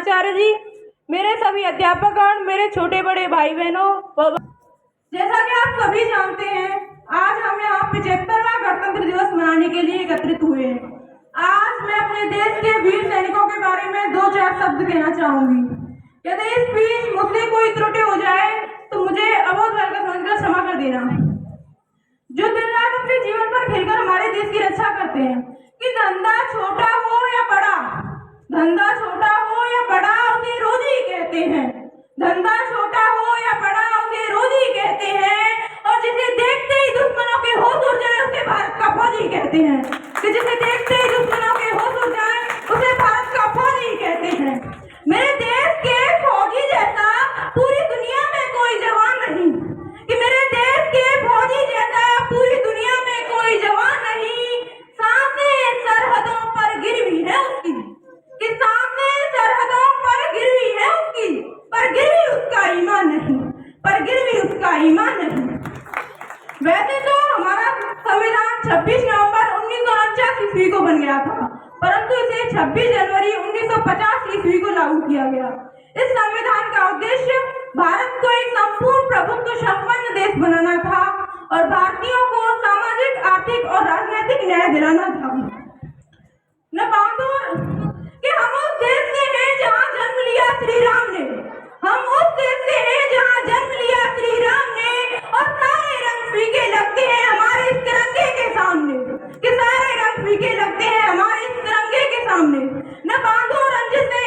प्रधानाचार्य जी, मेरे सभी अध्यापकगण, मेरे छोटे बड़े भाई बहनों, जैसा कि आप सभी जानते हैं, आज हम यहाँ 75वां गणतंत्र दिवस मनाने के लिए एकत्रित हुए हैं। आज मैं अपने देश के वीर सैनिकों के बारे में 2-4 शब्द कहना चाहूंगी। यदि इस बीच मुझसे कोई त्रुटि हो जाए तो मुझे अबोध बालिका समझकर क्षमा कर देना। जो दिन रात अपने जीवन पर खेलकर हमारे देश की रक्षा करते हैं, कि धंधा छोटा हो या बड़ा, धंधा छोटा हो या बड़ा, उसे रोजी कहते हैं। धंधा छोटा हो या बड़ा, उसे रोजी कहते हैं। और जिसे देखते ही दुश्मनों के होश उड़ जाए, उसे भारत का फौजी कहते हैं। कि जिसे देखते ही दुश्मनों के होश उड़ जाए, उसे भारत का फौजी कहते हैं। मेरे देश के फौजी जैसा पूरी दुनिया में कोई जवान नहीं, कि मेरे देश के फौजी जैसा पूरी दुनिया में कोई जवान नहीं। सांसें सरहदों पर गिरवी है उसकी, कि सांसें सरहदों पर गिरवी है उसकी, पर गिरवी उसका ईमान नहीं, पर गिरवी उसका ईमान नहीं। वैसे तो हमारा संविधान 26 नवंबर 1949 ईस्वी को बन गया था, परंतु इसे 26 जनवरी 1950 ईस्वी को लागू किया गया। इस संविधान का उद्देश्य भारत को एक संपूर्ण प्रभुत्व संपन्न देश बनाना था और भारतीयों को सामाजिक, आर्थिक और राजनीतिक न्याय दिलाना था। न बहादुर कि हम उस देश से हैं जहाँ जन्म लिया श्री राम ने, हम उस देश से हैं जहाँ जन्म लिया श्री राम ने, और सारे रंग फीके लगते हैं हमारे इस तिरंगे के सामने, कि सारे रंग फीके लगते हैं हमारे इस तिरंगे के सामने। न बांधो रंजिश से,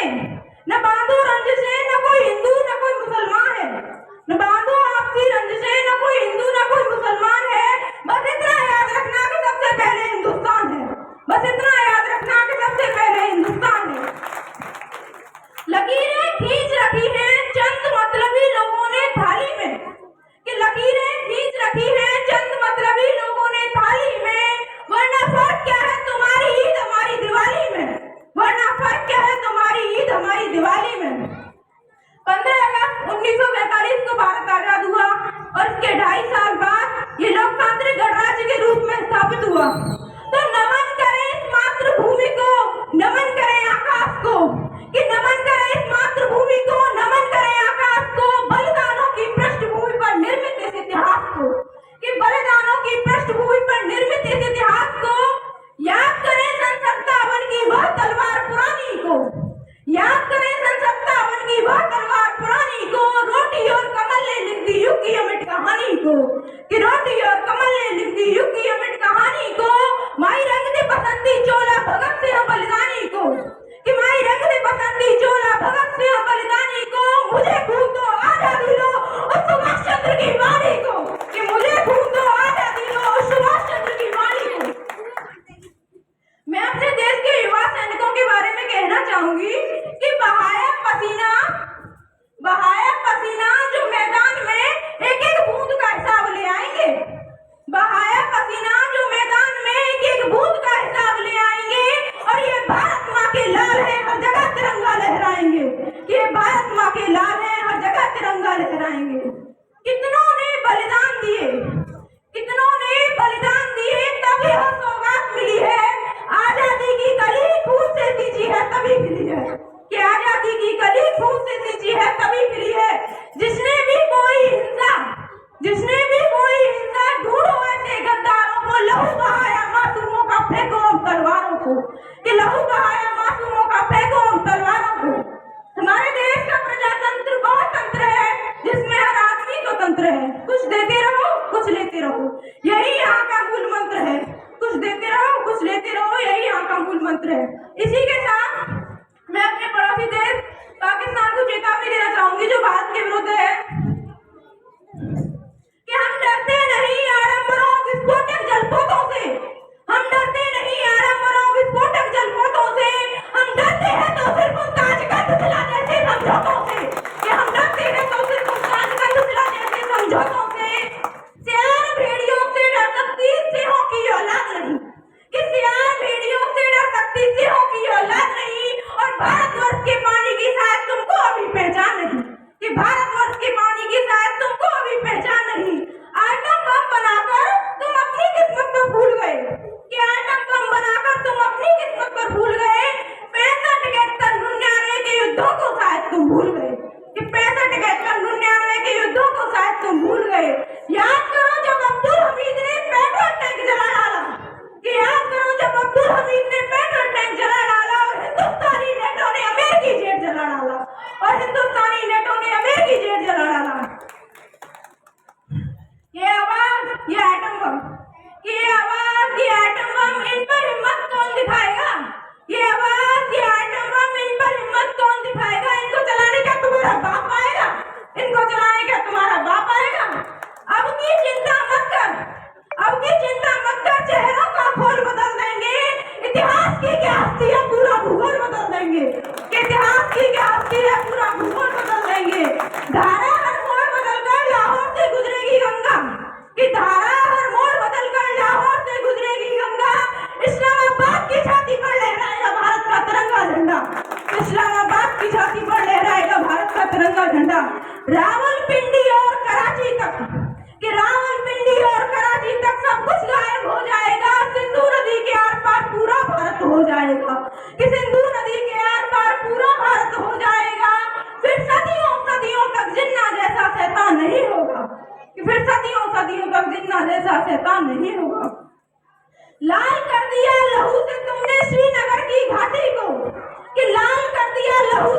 न बांधो रंजिश से, न कोई हिंदू न कोई मुसलमान है, न बांधो आपसी रंजिश से, न कोई हिंदू न कोई मुसलमान है। बस इतना याद रखना कि सबसे पहले हिंदुस्तान है, बस इतना याद रखना कि सबसे पहले हिंदुस्तान है। लकीरें खींच रखी हैं चंद मतलबी लोगों ने थाली में, कि लकीरें खींच रखी हैं चंद मतलबी लोगों ने थाली में, वरना फर्क क्या है तुम्हारी ईद हमारी दिवाली में, वरना फर्क क्या है तुम्हारी ईद हमारी दिवाली में। 15 अगस्त 1945 को भारत आजाद हुआ और इसके 2.5 साल बाद ये लोकतांत्रिक गणराज्य के रूप में स्थापित हुआ। तो नमन करें इस मातृभूमि को, नमन करें आकाश को, कि नमन करें इस मातृभूमि को, नमन करें आकाश को, बलिदानों की पृष्ठभूमि पर निर्मित इस इतिहास को, कि बलिदानों की पृष्ठभूमि पर निर्मित इस इतिहास को। याद करें सन 57 की वह तलवार पुरानी को, याद करें सन 57 की वह तलवार पुरानी को, रोटी और कमल ने लिख दी युग की अमिट कहानी को, कि रोटी और कमल ने लिख दी युग की अमिट कहानी को। माई रंग दे बसंती चोला भगत सिंह बलिदानी को, कि माई रंग दे बसंती चोला भगत सिंह बलिदानी को। मुझे खून दो आजादी लो उस सुभाष चंद्र की वाणी को, कि मुझे खून दो आजादी लो उस सुभाष चंद्र की वाणी को। मैं अपने देश के युवा सैनिकों के बारे में कहना चाहूंगी कि बहाया पसीना जो मैदान में एक एक बूंद का हिसाब ले आएंगे, बहाया पसीना जो मैदान में एक एक बूंद का हिसाब ले आएंगे। और ये भारत माँ के लाल है, हर जगह तिरंगा लहराएंगे, ये भारत माँ के लाल है, हर जगह तिरंगा लहराएंगे। कितनों ने बलिदान दिए, कितनों ने बलिदान दिए, तभी यह सौगात मिली है। आजादी की कली खून से सींची है तभी मिली है, कि आजादी की कली खून से सींची है तभी मिली है। जिसने भी कोई हिंसा ढूंढो ऐसे गद्दारों को, लहू बहाया मासूमों का फेंको हम तलवारों को, कि लहू बहाया मासूमों का फेंको हम तलवारों को। हमारे देश का प्रजातंत्र बहुत तंत्र है, जिसमें हर आदमी स्वतंत्र है। कुछ देते रहो कुछ लेते रहो, यही यहाँ का मूल मंत्र है। कुछ देते रहो कुछ लेते रहो, यही यहाँ का मूल मंत्र है। इसी के साथ मैं अपने पड़ोसी देश पाकिस्तान को चेतावनी देना चाहूंगी, जो भारत के विरुद्ध है, कि हम डरते नहीं आडंबरों विस्फोटक जलपोतों से, हम डरते नहीं आडंबरों विस्फोटक जलपोतों से, हम डरते हैं तो सिर्फ उस ताजगंध सिला जैसे समझौतों से, कि हम डरते हैं तो सिर्फ उस ताजगंध सिला जैसे समझौतों से। सियार भेड़ियों से डर सकती सिंहों की औलाद नहीं, कि सियार भेड़ियों से डर सकती सिंहों की औलाद नहीं। और भारतवर्ष के पानी की शायद तुमको अभी पहचान नहीं, कि भारतवर्ष के पानी तुम भूल गए कि 65-91 के युद्धों को शायद तुम भूल गए। याद करो जब अब्दुल हमीद ने पेट्रोल टैंक जला डाला, कि याद करो जब अब्दुल हमीद ने पेट्रोल टैंक जला डाला और हिंदुस्तानी नेटों ने अमेरिकी जेट जला डाला, और हिंदुस्तानी नेटों ने अमेरिकी जेट जला डाला। ये आवाज, ये एटम बम, ये आवाज, ये एटम बम, इन पर हिम्मत कौन दिखाएगा? ये आवाज, ये एटम बम, इन पर हिम्मत कौन दिखाएगा? इनको चलाने क्या तुम्हारा बाप आएगा? इनको चलाने क्या तुम्हारा बाप आएगा? अब की चिंता मत कर, अब की चिंता मत कर, चेहरों का खोल बदल देंगे, इतिहास की क्या हस्ती है, पूरा भूगोल बदल देंगे, इतिहास की क्या हस्ती है, पूरा भूगोल बदल देंगे। धारा हर मोड़ बदलकर लाहौर से गुजरेगी गंगा, कि धारा हर मोड़ बदलकर लाहौर से गुजरेगी गंगा, इस्लामाबाद की छाती पर लहराएगा भारत का तिरंगा झंडा, इस्लामाबाद की छाती पर लहराएगा भारत का तिरंगा झंडा। रावलपिंडी और कराची तक, कि रावलपिंडी और कराची तक सब कुछ गायब हो जाएगा, सिंधु नदी के आर पार पूरा भारत हो जाएगा, कि सिंधु नदी के आर पार पूरा भारत हो जाएगा। फिर सदियों सदियों तक जिन्ना जैसा शैतान नहीं होगा, कि फिर सदियों सदियों तक जिन्ना जैसा शैतान नहीं होगा। लाल कर दिया लहू से तुमने श्रीनगर की घाटी को, कि लाल कर दिया लहू